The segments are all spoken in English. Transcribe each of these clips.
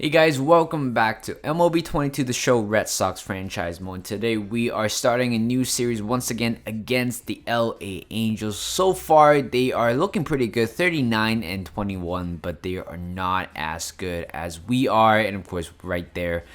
Hey guys, welcome back to MLB 22, the show Red Sox franchise mode. Today we are starting a new series once again against the LA Angels. So far, they are looking pretty good, 39 and 21, but they are not as good as we are. And of course, right there,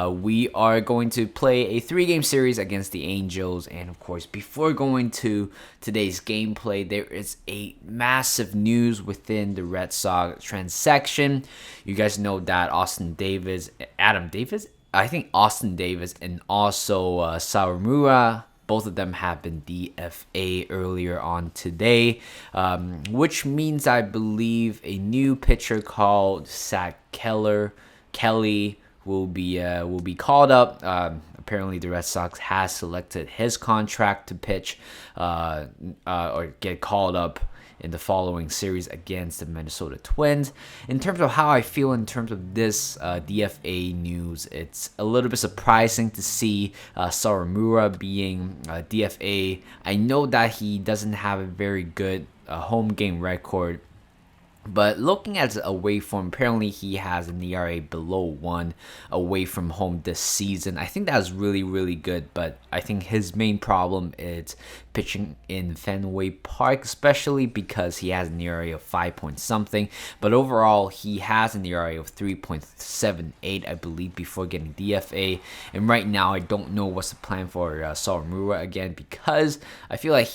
we are going to play a 3-game series against the Angels. And of course, before going to today's gameplay, there is a massive news within the Red Sox transaction. You guys know that Austin Davis, Austin Davis, and also Sawamura, both of them have been DFA earlier on today, which means I believe a new pitcher called Zach Kelly will be called up. Apparently, the Red Sox has selected his contract to pitch or get called up in the following series against the Minnesota Twins. In terms of how I feel in terms of this DFA news, it's a little bit surprising to see Sawamura being DFA. I know that he doesn't have a very good home game record, but looking at his away form, apparently he has an ERA below 1 away from home this season. I think that's really, really good, but I think his main problem is pitching in Fenway Park, especially because he has an ERA of 5 point something. But overall, he has an ERA of 3.78, I believe, before getting DFA. And right now, I don't know what's the plan for Sawamura again, because I feel like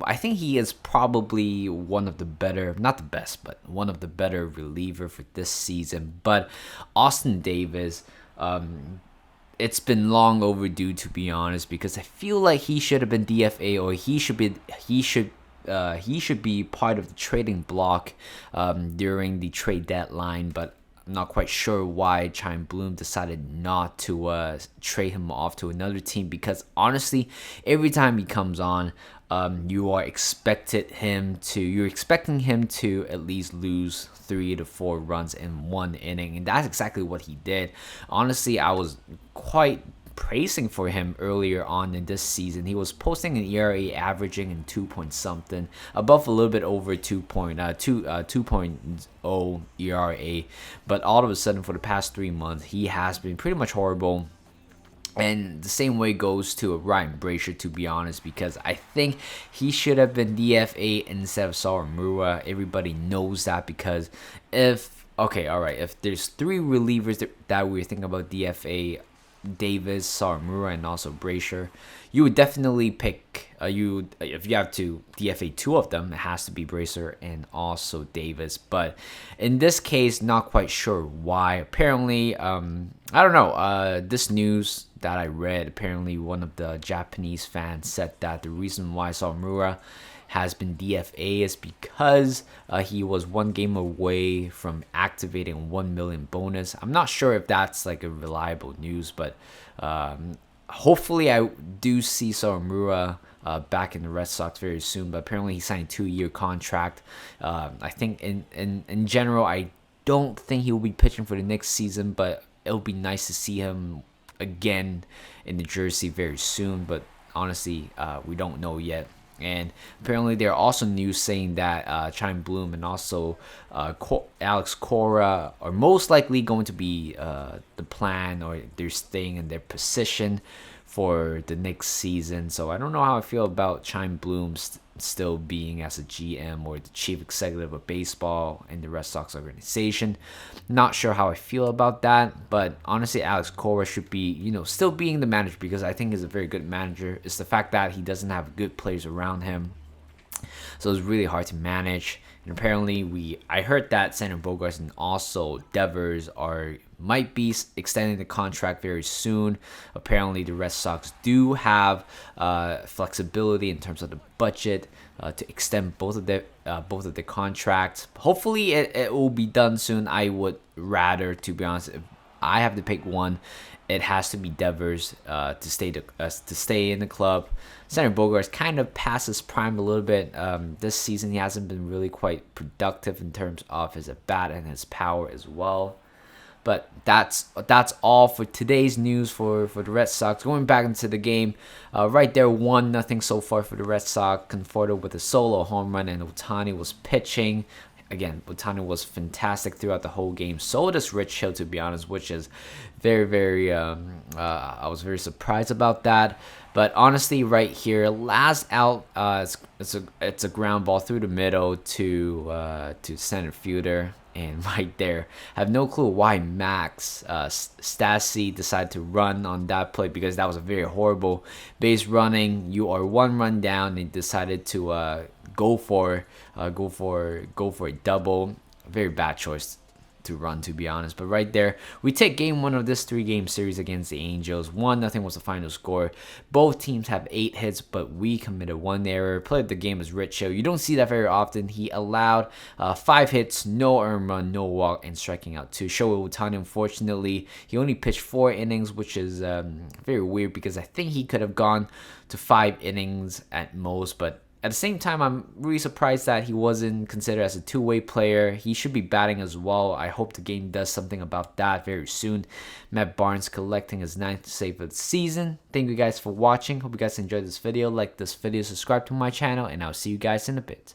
I think he is probably one of the better, not the best, but one of the better reliever for this season. But Austin Davis, it's been long overdue, to be honest, because I feel like he should have been DFA, or he should be part of the trading block during the trade deadline. But I'm not quite sure why Chaim Bloom decided not to trade him off to another team, because honestly, every time he comes on, you're expecting him to at least lose 3 to 4 runs in one inning, and that's exactly what he did. Honestly, I was quite praising for him earlier on in this season. He was posting an ERA averaging in 2 point something, above a little bit over 2.0 ERA, but all of a sudden for the past 3 months he has been pretty much horrible. And the same way goes to Ryan Brasier, to be honest, because I think he should have been DFA instead of Sawamura. Everybody knows that, because if there's 3 relievers that we're thinking about DFA, Davis, Sawamura, and also Brasier, you would definitely pick if you have to DFA 2 of them, it has to be Brasier and also Davis. But in this case, not quite sure why. Apparently, I don't know, this news that I read, apparently one of the Japanese fans said that the reason why Sawamura has been DFA is because he was 1 game away from activating 1 million bonus. I'm not sure if that's like a reliable news, but hopefully I do see Sawamura back in the Red Sox very soon. But apparently he signed a 2-year contract. I think in general, I don't think he will be pitching for the next season, but it'll be nice to see him again in the jersey very soon. But honestly, we don't know yet. And apparently there are also news saying that Chaim Bloom and also Alex Cora are most likely going to be the plan, or they're staying in their position for the next season. So I don't know how I feel about Chaim Bloom still being as a GM or the chief executive of baseball in the Red Sox organization. Not sure how I feel about that, but honestly, Alex Cora should be, still being the manager, because I think he's a very good manager. It's the fact that he doesn't have good players around him, so it's really hard to manage. And apparently, I heard that Xander Bogaerts and also Devers might be extending the contract very soon. Apparently, the Red Sox do have flexibility in terms of the budget to extend both of the contracts. Hopefully, it will be done soon. I would rather, to be honest, if I have to pick one, it has to be Devers to stay in the club. Xander Bogaerts kind of past his prime a little bit. This season, he hasn't been really quite productive in terms of his at-bat and his power as well. But that's all for today's news for the Red Sox. Going back into the game, right there, 1-0 so far for the Red Sox. Conforto with a solo home run, and Ohtani was pitching. again, Otani was fantastic throughout the whole game. So does Rich Hill, to be honest, which is very. I was very surprised about that. But honestly, right here, last out, it's a ground ball through the middle to center fielder. And right there, I have no clue why Max Stassi decided to run on that play, because that was a very horrible base running. You are one run down and decided to go for a double. Very bad choice to run, to be honest. But right there, we take game one of this 3-game series against the Angels. 1-0 was the final score. Both teams have 8 hits, but we committed 1 error. Played the game as Rich Hill. You don't see that very often. He allowed 5 hits, no earned run, no walk, and striking out 2. Shohei Ohtani, unfortunately, he only pitched 4 innings, which is very weird, because I think he could have gone to 5 innings at most. But at the same time, I'm really surprised that he wasn't considered as a two-way player. He should be batting as well. I hope the game does something about that very soon. Matt Barnes collecting his 9th save of the season. Thank you guys for watching. Hope you guys enjoyed this video. Like this video, subscribe to my channel, and I'll see you guys in a bit.